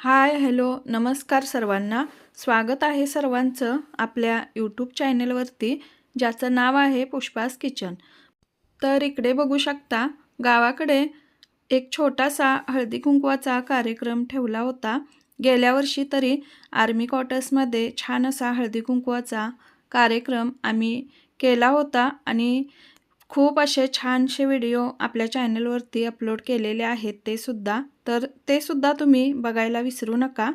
Hi hello नमस्कार सर्वांना. स्वागत आहे सर्वांचं आपल्या यूट्यूब चॅनलवरती, ज्याचं नाव आहे पुष्पास किचन. तर इकडे बघू शकता, गावाकडे एक छोटासा हळदी कुंकवाचा कार्यक्रम ठेवला होता. गेल्या वर्षी तरी आर्मी क्वार्टर्समध्ये छान असा हळदी कुंकवाचा कार्यक्रम आम्ही केला होता आणि खूप असे छानसे व्हिडिओ आपल्या चॅनलवरती अपलोड केलेले आहेत ते सुद्धा तुम्ही बघायला विसरू नका.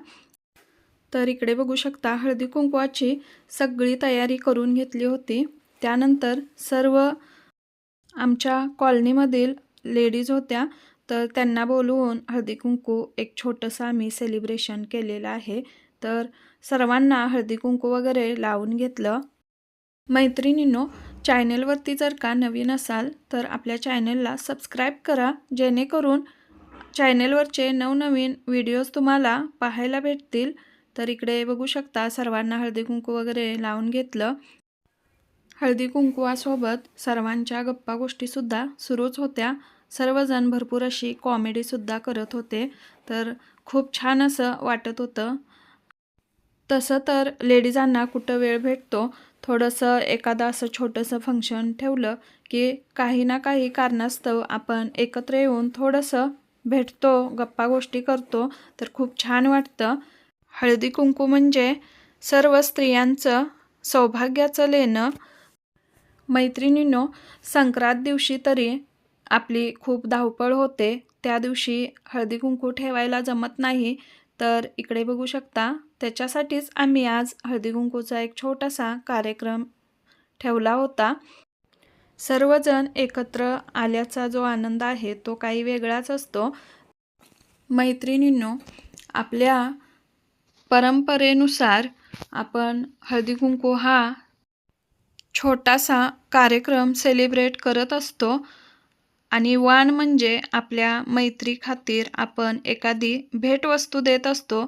तर इकडे बघू शकता, हळदी कुंकवाची सगळी तयारी करून घेतली होती. त्यानंतर सर्व आमच्या कॉलनीमधील लेडीज होत्या, तर त्यांना बोलवून हळदी कुंकू एक छोटंसं आम्ही सेलिब्रेशन केलेलं आहे. तर सर्वांना हळदी कुंकू वगैरे लावून घेतलं. मैत्रिणींनो, चॅनलवरती जर का नवीन असाल तर आपल्या चॅनलला सबस्क्राईब करा, जेणेकरून चॅनलवरचे नवनवीन व्हिडिओज तुम्हाला पाहायला भेटतील. तर इकडे बघू शकता, सर्वांना हळदी कुंकू वगैरे लावून घेतलं. हळदी कुंकवासोबत सर्वांच्या गप्पा गोष्टीसुद्धा सुरूच होत्या. सर्वजण भरपूर अशी कॉमेडीसुद्धा करत होते. तर खूप छान असं वाटत होतं. तसं तर लेडीजांना कुठं वेळ भेटतो, थोडंसं एखादं असं छोटंसं फंक्शन ठेवलं की काही ना काही कारणास्तव आपण एकत्र येऊन थोडंसं भेटतो, गप्पा गोष्टी करतो, तर खूप छान वाटतं. हळदी कुंकू म्हणजे सर्व स्त्रियांचं सौभाग्याचं लेणं. मैत्रिणींनो, संक्रांत दिवशी तरी आपली खूप धावपळ होते. त्या दिवशी हळदी कुंकू ठेवायला जमत नाही. तर इकडे बघू शकता, त्याच्यासाठीच आम्ही आज हळदी कुंकूचा एक छोटासा कार्यक्रम ठेवला होता. सर्वजण एकत्र आल्याचा जो आनंद आहे तो काही वेगळाच असतो. मैत्रिणींनो, आपल्या परंपरेनुसार आपण हळदी कुंकू हा छोटासा कार्यक्रम सेलिब्रेट करत असतो आणि वाण म्हणजे आपल्या मैत्री खातीर आपण एखादी भेटवस्तू देत असतो.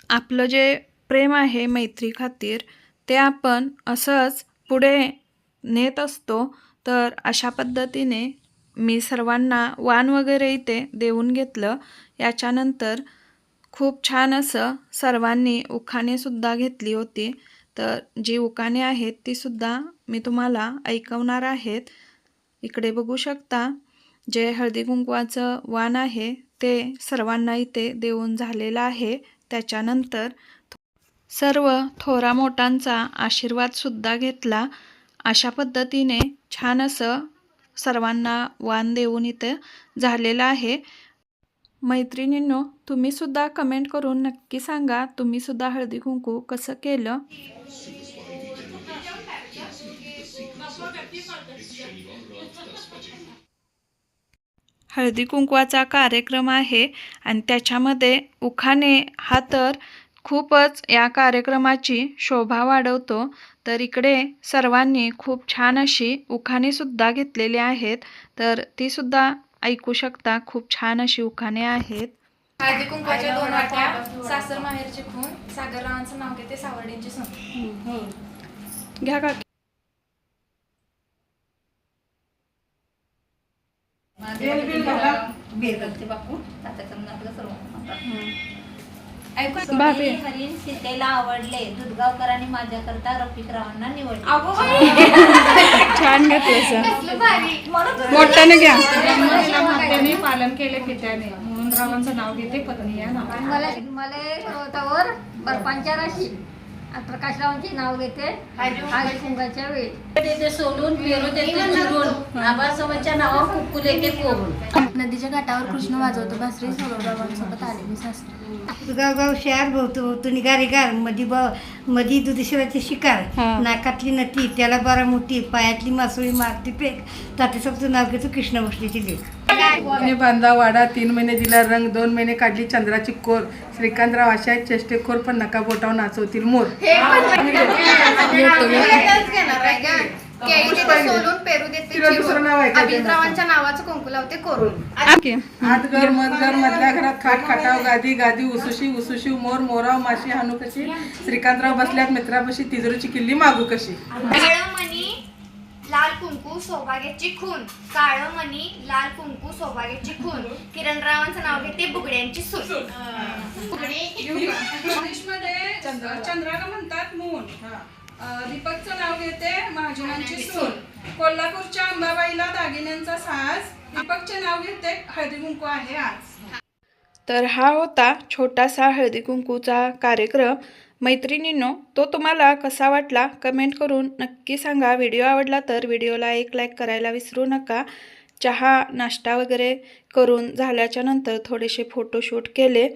आपलं जे प्रेम आहे मैत्री खातीर, ते आपण असंच पुढे नेत असतो. तर अशा पद्धतीने मी सर्वांना वाण वगैरे इथे देऊन घेतलं. याच्यानंतर खूप छान असं सर्वांनी उखाणेसुद्धा घेतली होती. तर जी उखाणे आहेत तीसुद्धा मी तुम्हाला ऐकवणार आहेत. इकडे बघू शकता, जे हळदी कुंकवाचं वाण आहे ते सर्वांना इथे देऊन झालेलं आहे. त्याच्यानंतर सर्व थोरा मोठ्यांचा आशीर्वादसुद्धा घेतला. अशा पद्धतीने छान असं सर्वांना वाण देऊन इथे झालेलं आहे. मैत्रिणींनो, तुम्हीसुद्धा कमेंट करून नक्की सांगा, तुम्हीसुद्धा हळदी कुंकू कसं केलं. हळदी कुंकवाचा कार्यक्रम आहे आणि त्याच्यामध्ये उखाणे हा तर खूपच या कार्यक्रमाची शोभा वाढवतो. तर इकडे सर्वांनी खूप छान अशी उखाणेसुद्धा घेतलेली आहेत, तर तीसुद्धा ऐकू शकता. खूप छान अशी उखाणे आहेत. हळदी कुंकवाच्या 2 वाट्या, सासर माहेरची खून, सागररावांचं नाव घेते, सावर्डींची सून. घ्या का. भाभी. हरीण सीतेला आवडले, दुधगावकरांनी माझ्याकरता रफिकरावांना निवडले. छान घेतलं सर, कसलं भारी. मोठ्याने घ्या. त्याने पालन केले पित्याने, म्हणून रावांचं नाव घेते, पत्नी या नाव. मला तवर बर्फांच्या राशी आणि प्रकाशरावांचे नाव घेते हळदी कुंकाच्या वेळी. देते सोडून पेरू देते चिरून, आबासोबतच्या नावावर कुक्कू देते कोरून. नदीच्या घाटावर कृष्ण वाजवतो बासरी, सौरवरावांसोबत आले मी सासरी. गाव शहर भोवतो निगारी गार मधी दुधेश्वराची शिकार, नाकातली नती त्याला बारा मोठी, पायातली मासोळी मारती पेक, तातेसोबतचं नाव घेतो कृष्ण बसलीची लेख. बांधा वाडा, 3 महिने दिला रंग, 2 महिने काढली चंद्राची कोर, श्रीकांतराव अशा चेष्टेखोर पण नका बोटावर नाचवतील मोर. दुसरं नाव आहे का? अभिनरावांच्या नावाचं कुंकू लावते कोरून. हात घर मधघर मधल्या घरात खाट खाटाव गादी गादी, उसुशी उसुशी मोर मोराव माशी हानू कशी, श्रीकांतराव बसल्यात मित्रापाशी, तिजोरीची किल्ली मागू कशी. काळमणी लाल कुंकू सौभाग्याची खून, काळमणी लाल कुंकू सौभाग्याची खून, किरणरावांचं नाव घेते बुगड्यांची सून. बुगडी इंग्लिशमध्ये चंद्राला म्हणतात मून. दीपकचं नाव घेते महाजनांची सून. कोल्हापूरच्या अंबाबाईला दागिन्यांचा साज. दीपकचे नाव घेते हळदी कुंकू आहे आज. तर हा होता छोटासा हळदी कुंकूचा कार्यक्रम. मैत्रिणींनो, तो तुम्हाला कसा वाटला कमेंट करून नक्की सांगा. व्हिडिओ आवडला तर व्हिडिओला एक लाईक करायला विसरू नका. चहा नाश्ता वगैरे करून झाल्याच्या नंतर थोडेसे फोटोशूट केले.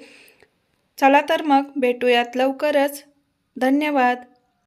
चला तर मग भेटूयात लवकरच. धन्यवाद.